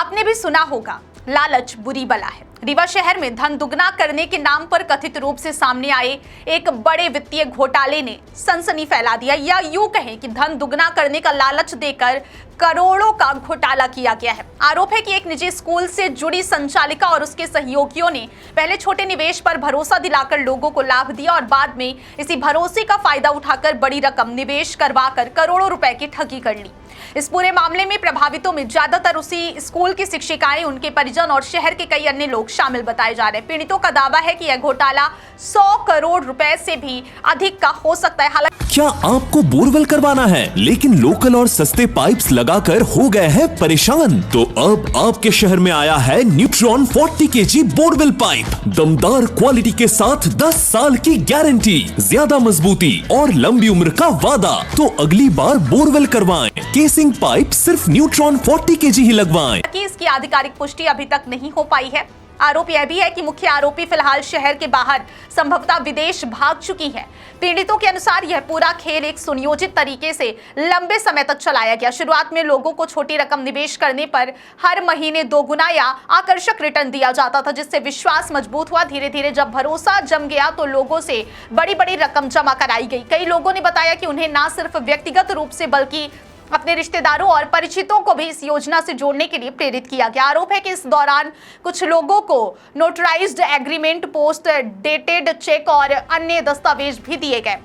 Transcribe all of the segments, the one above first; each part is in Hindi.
आपने भी सुना होगा, लालच बुरी बला है। रीवा शहर में धन दुगना करने के नाम पर कथित रूप से सामने आए एक बड़े वित्तीय घोटाले ने सनसनी फैला दिया, या यूं कहें कि धन दुगना करने का लालच देकर करोड़ों का घोटाला किया गया है। आरोप है कि एक निजी स्कूल से जुड़ी संचालिका और उसके सहयोगियों ने पहले छोटे निवेश पर भरोसा दिलाकर लोगों को लाभ दिया और बाद में इसी भरोसे का फायदा उठाकर बड़ी रकम निवेश करवाकर करोड़ों रुपए की ठगी कर ली। इस पूरे मामले में प्रभावितों में ज्यादातर उसी स्कूल की शिक्षिकाएं, उनके परिजन और शहर के कई अन्य लोग शामिल बताए जा रहे हैं। पीड़ितों का दावा है कि यह घोटाला 100 करोड़ रुपए से भी अधिक का हो सकता है। हालांकि क्या आपको बोरवेल करवाना है लेकिन लोकल और सस्ते पाइप्स लगाकर हो गए हैं परेशान? तो अब आपके शहर में आया है न्यूट्रॉन 40 kg बोरवेल पाइप। दमदार क्वालिटी के साथ 10 साल की गारंटी, ज्यादा मजबूती और लंबी उम्र का वादा। तो अगली बार बोरवेल करवाएं, केसिंग पाइप सिर्फ न्यूट्रॉन 40 kg ही लगवाएं। इसकी आधिकारिक पुष्टि अभी तक नहीं हो पाई है। आरोप यह भी है कि मुख्य आरोपी फिलहाल शहर के बाहर संभवतः विदेश भाग चुकी है। पीड़ितों के अनुसार यह पूरा खेल एक सुनियोजित तरीके से लंबे समय तक चलाया गया। शुरुआत में लोगों को छोटी रकम निवेश करने पर हर महीने 2 गुना या आकर्षक रिटर्न दिया जाता था, जिससे विश्वास मजबूत हुआ। धीरे धीरे जब भरोसा जम गया तो लोगों से बड़ी बड़ी रकम जमा कराई गई। कई लोगों ने बताया कि उन्हें न सिर्फ व्यक्तिगत रूप से बल्कि अपने रिश्तेदारों और परिचितों को भी इस योजना से जोड़ने के लिए प्रेरित किया गया। आरोप है कि इस दौरान कुछ लोगों को notarised agreement, post dated cheque और अन्य दस्तावेज भी दिए गए,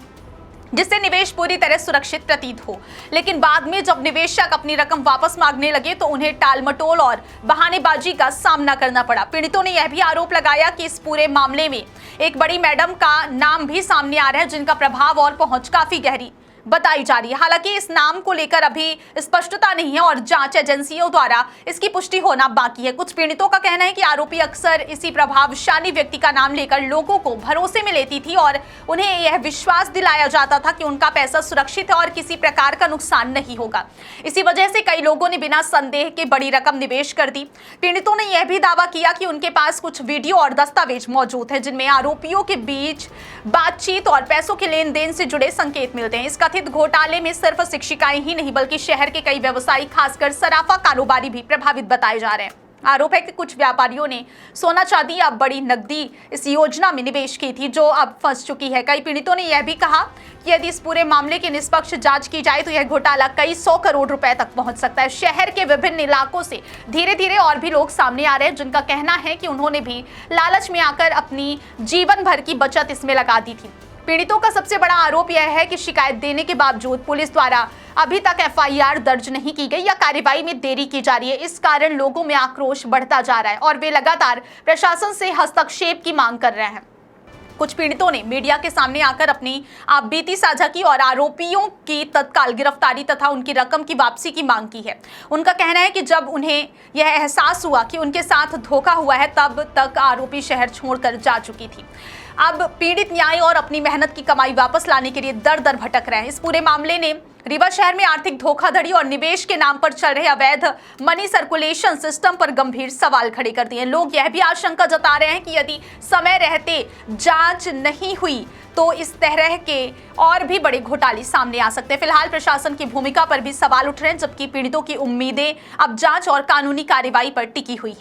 जिससे निवेश पूरी तरह सुरक्षित प्रतीत हो। लेकिन बाद में जब निवेशक अपनी रकम वापस मांगने लगे तो उन्हें टालमटोल और बहानेबाजी का सामना करना पड़ा। पीड़ितों ने यह भी आरोप लगाया कि इस पूरे मामले में एक बड़ी मैडम का नाम भी सामने आ रहा है, जिनका प्रभाव और पहुंच काफी गहरी बताई जा रही है। हालांकि इस नाम को लेकर अभी स्पष्टता नहीं है और जांच एजेंसियों द्वारा इसकी पुष्टि होना बाकी है। कुछ पीड़ितों का कहना है कि आरोपी अक्सर इसी प्रभावशाली व्यक्ति का नाम लेकर लोगों को भरोसे में लेती थी और उन्हें यह विश्वास दिलाया जाता था कि उनका पैसा सुरक्षित है और किसी प्रकार का नुकसान नहीं होगा। इसी वजह से कई लोगों ने बिना संदेह के बड़ी रकम निवेश कर दी। पीड़ितों ने यह भी दावा किया कि उनके पास कुछ वीडियो और दस्तावेज मौजूद है, जिनमें आरोपियों के बीच बातचीत और पैसों के लेन देन से जुड़े संकेत मिलते हैं। इस कथित घोटाले में सिर्फ शिक्षिकाएं ही नहीं बल्कि शहर के कई व्यवसायी, खासकर सराफा कारोबारी भी प्रभावित बताए जा रहे हैं। आरोप है कि कुछ व्यापारियों ने सोना, चांदी या बड़ी नकदी इस योजना में निवेश की थी, जो अब फंस चुकी है। कई पीड़ितों ने यह भी कहा कि यदि इस पूरे मामले की निष्पक्ष जांच की जाए तो यह घोटाला कई 100 करोड़ रुपए तक पहुंच सकता है। शहर के विभिन्न इलाकों से धीरे धीरे और भी लोग सामने आ रहे हैं, जिनका कहना है कि उन्होंने भी लालच में आकर अपनी जीवन भर की बचत इसमें लगा दी थी। पीड़ितों का सबसे बड़ा आरोप यह है कि शिकायत देने के बावजूद पुलिस द्वारा अभी तक एफआईआर दर्ज नहीं की गई या कार्रवाई में देरी की जा रही है। इस कारण लोगों में आक्रोश बढ़ता जा रहा है और वे लगातार प्रशासन से हस्तक्षेप की मांग कर रहे हैं। कुछ पीड़ितों ने मीडिया के सामने आकर अपनी आपबीती साझा की और आरोपियों की तत्काल गिरफ्तारी तथा उनकी रकम की वापसी की मांग की है। उनका कहना है कि जब उन्हें यह एहसास हुआ कि उनके साथ धोखा हुआ है, तब तक आरोपी शहर छोड़कर जा चुकी थी। अब पीड़ित न्याय और अपनी मेहनत की कमाई वापस लाने के लिए दर दर भटक रहे हैं। इस पूरे मामले ने रीवा शहर में आर्थिक धोखाधड़ी और निवेश के नाम पर चल रहे अवैध मनी सर्कुलेशन सिस्टम पर गंभीर सवाल खड़े कर दिए। लोग यह भी आशंका जता रहे हैं कि यदि समय रहते जांच नहीं हुई तो इस तरह के और भी बड़े घोटाले सामने आ सकते हैं। फिलहाल प्रशासन की भूमिका पर भी सवाल उठ रहे हैं, जबकि पीड़ितों की उम्मीदें अब जांच और कानूनी कार्रवाई पर टिकी हुई हैं।